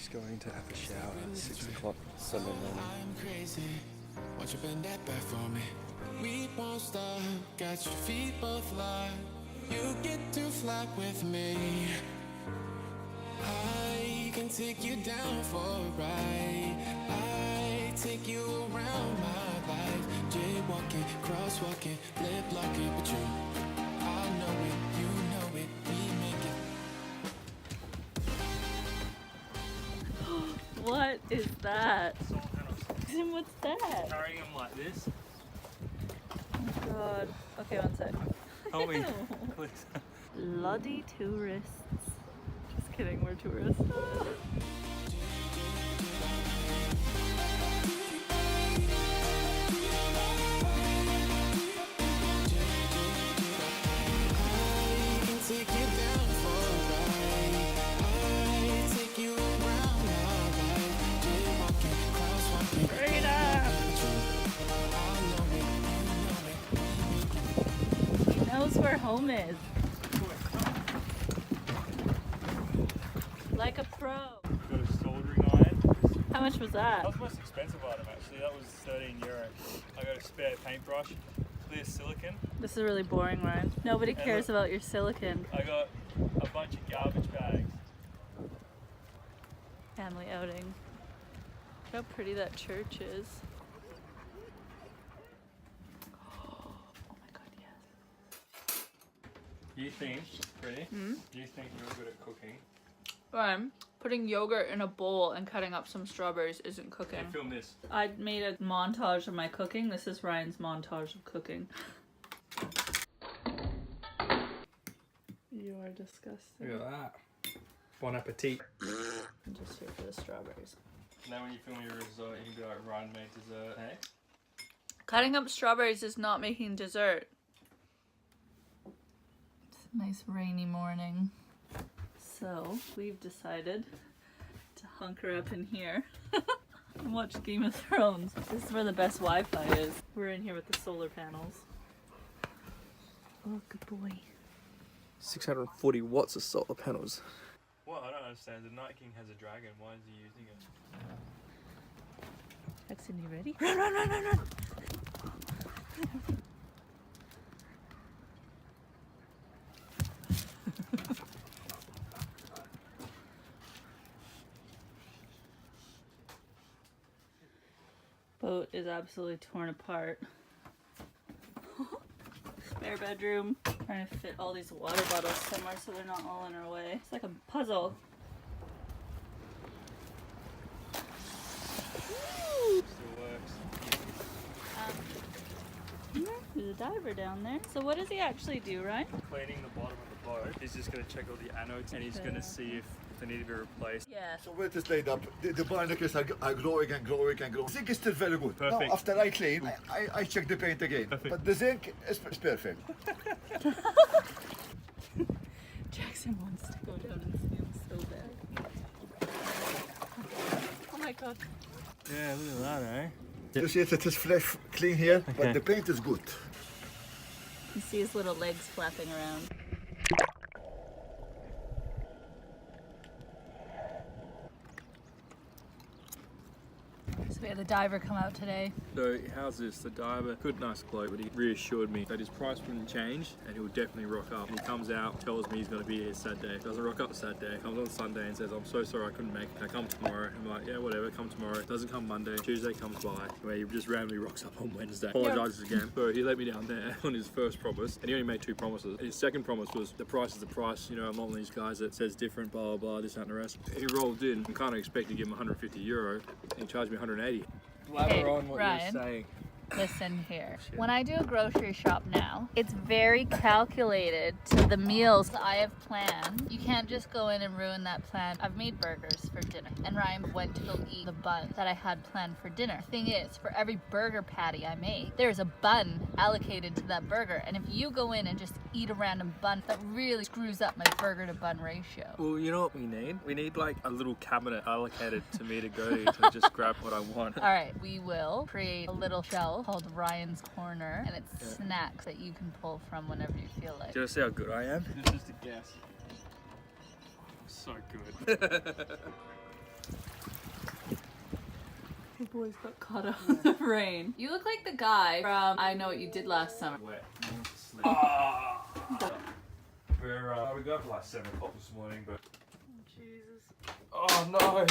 Just going to have a shower at 6 o'clock Sunday morning. I'm crazy. Won't you bend that back for me? We won't stop. Got your feet both locked. You get to fly with me. I can take you down for a ride. I take you around my life. Jaywalking, crosswalking, lip locking with you. I know it, you know it, we make it. What is that? Solar panels. What's that? Carrying them like this. Oh god. Okay, one sec. Help me, Ew. please. Bloody tourists. Just kidding, we're tourists. He knows where home is. Like a pro. Got a soldering iron. How much was that? That was the most expensive item actually. That was €13. I got a spare paintbrush, clear silicone. This is really boring, Ryan. Nobody And cares look- about your silicone. I got a bunch of garbage bags. Family outing. Look how pretty that church is. Oh my god, yes. You think, pretty? Hmm? You think you're good at cooking? Ryan, putting yogurt in a bowl and cutting up some strawberries isn't cooking. Hey, film this. I made a montage of my cooking. This is Ryan's montage of cooking. You are disgusting. Look at that. Bon appetit. I'm just here for the strawberries. Now when you film your result, you can be like, Ryan made dessert, hey? Cutting up strawberries is not making dessert. It's a nice rainy morning. So we've decided to hunker up in here and watch Game of Thrones. This is where the best Wi-Fi is. We're in here with the solar panels. Oh, good boy. 640 watts of solar panels. What? I don't understand. The Night King has a dragon. Why is he using it? Jackson, you ready? Run, run, run, run, run! Boat is absolutely torn apart. Spare bedroom. Trying to fit all these water bottles somewhere so they're not all in our way. It's like a puzzle. Still works. There's a diver down there. So what does he actually do, right? Cleaning the bottom of the boat. He's just going to check all the anodes and he's going to see if they need to be replaced. Yeah. So with this laid up, the barnacles are growing and growing and growing. Zinc is still very good. Perfect. Now, after I clean, I check the paint again. Perfect. But the zinc is perfect. Jackson wants to go down and swim so bad. Oh my god. Yeah, look at that, eh? You see it is fresh, clean here, Okay. but the paint is good. You see his little legs flapping around. So we had the diver come out today. So how's this? The diver, good nice bloke, but he reassured me that his price wouldn't change and he'll definitely rock up. He comes out, tells me he's going to be here Saturday. Doesn't rock up Saturday, comes on Sunday and says, I'm so sorry I couldn't make it. I come tomorrow. I'm like, yeah, whatever, come tomorrow. Doesn't come Monday. Tuesday comes by, where he just randomly rocks up on Wednesday. Apologizes again. So he let me down there on his first promise, and he only made 2 promises. His second promise was, the price is the price. You know, I'm not one of these guys that says different, blah, blah, blah, this, that, and the rest. He rolled in. I kind of expect to give him €150. He charged me 180. Hey, on what Ryan. you're saying. Listen here. When I do a grocery shop now, it's very calculated to the meals I have planned. You can't just go in and ruin that plan. I've made burgers for dinner, and Ryan went to go eat the bun that I had planned for dinner. Thing is, for every burger patty I make, there's a bun allocated to that burger, and if you go in and just eat a random bun, that really screws up my burger to bun ratio. Well, you know what we need? We need like a little cabinet allocated to me to go to just grab what I want. All right, we will create a little shelf called Ryan's Corner, and it's snacks that you can pull from whenever you feel like. Do you see how good I am? It's just a guess. So good. boys got caught up in the rain. You look like the guy from I Know What You Did Last Summer. Wet. We got up at like 7 o'clock this morning, but... Jesus. Oh no!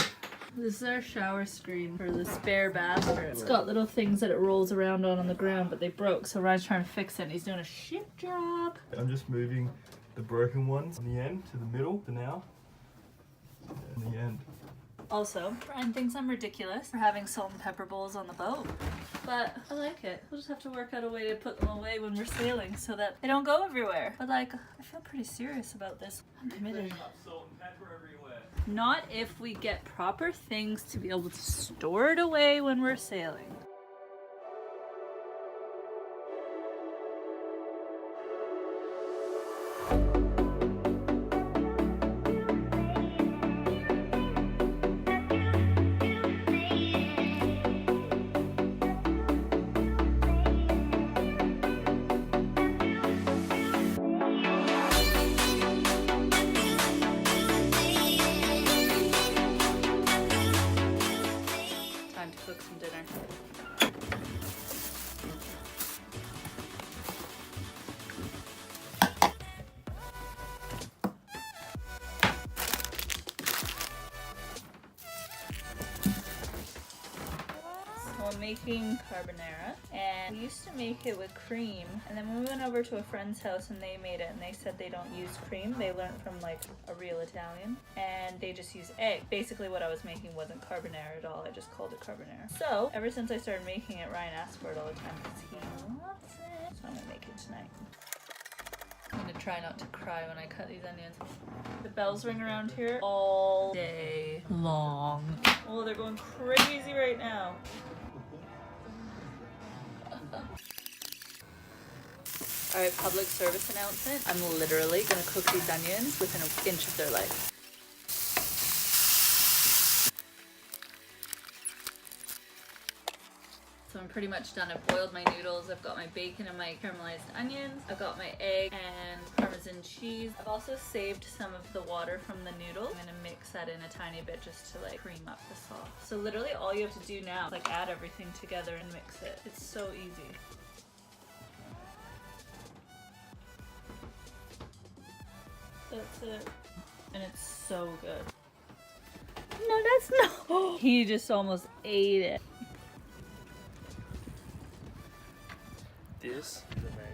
This is our shower screen for the spare bathroom. It's got little things that it rolls around on the ground, but they broke, so Ryan's trying to fix it and he's doing a shit job. I'm just moving the broken ones on the end to the middle for now. And the end. Also, Ryan thinks I'm ridiculous for having salt and pepper bowls on the boat, but I like it. We'll just have to work out a way to put them away when we're sailing so that they don't go everywhere. But like, I feel pretty serious about this. I'm committed. Salt and pepper everywhere. Not if we get proper things to be able to store it away when we're sailing. Time to cook some dinner. So I'm making carbonara, and we used to make it with cream, and then when we went over to a friend's house and they made it and they said they don't use cream, they learned from like a real Italian, and they just use egg. Basically what I was making wasn't carbonara at all, I just called it carbonara. So ever since I started making it, Ryan asks for it all the time because he loves it. So I'm gonna make it tonight. I'm gonna try not to cry when I cut these onions. The bells ring around here all day long. Oh, they're going crazy right now. Alright, public service announcement. I'm literally gonna cook these onions within an inch of their life. So I'm pretty much done. I've boiled my noodles, I've got my bacon and my caramelized onions, I've got my egg and Parmesan cheese. I've also saved some of the water from the noodles. I'm gonna mix that in a tiny bit just to like cream up the sauce. So literally all you have to do now is like add everything together and mix it. It's so easy. That's it. And it's so good. No, that's not. He just almost ate it. This is amazing.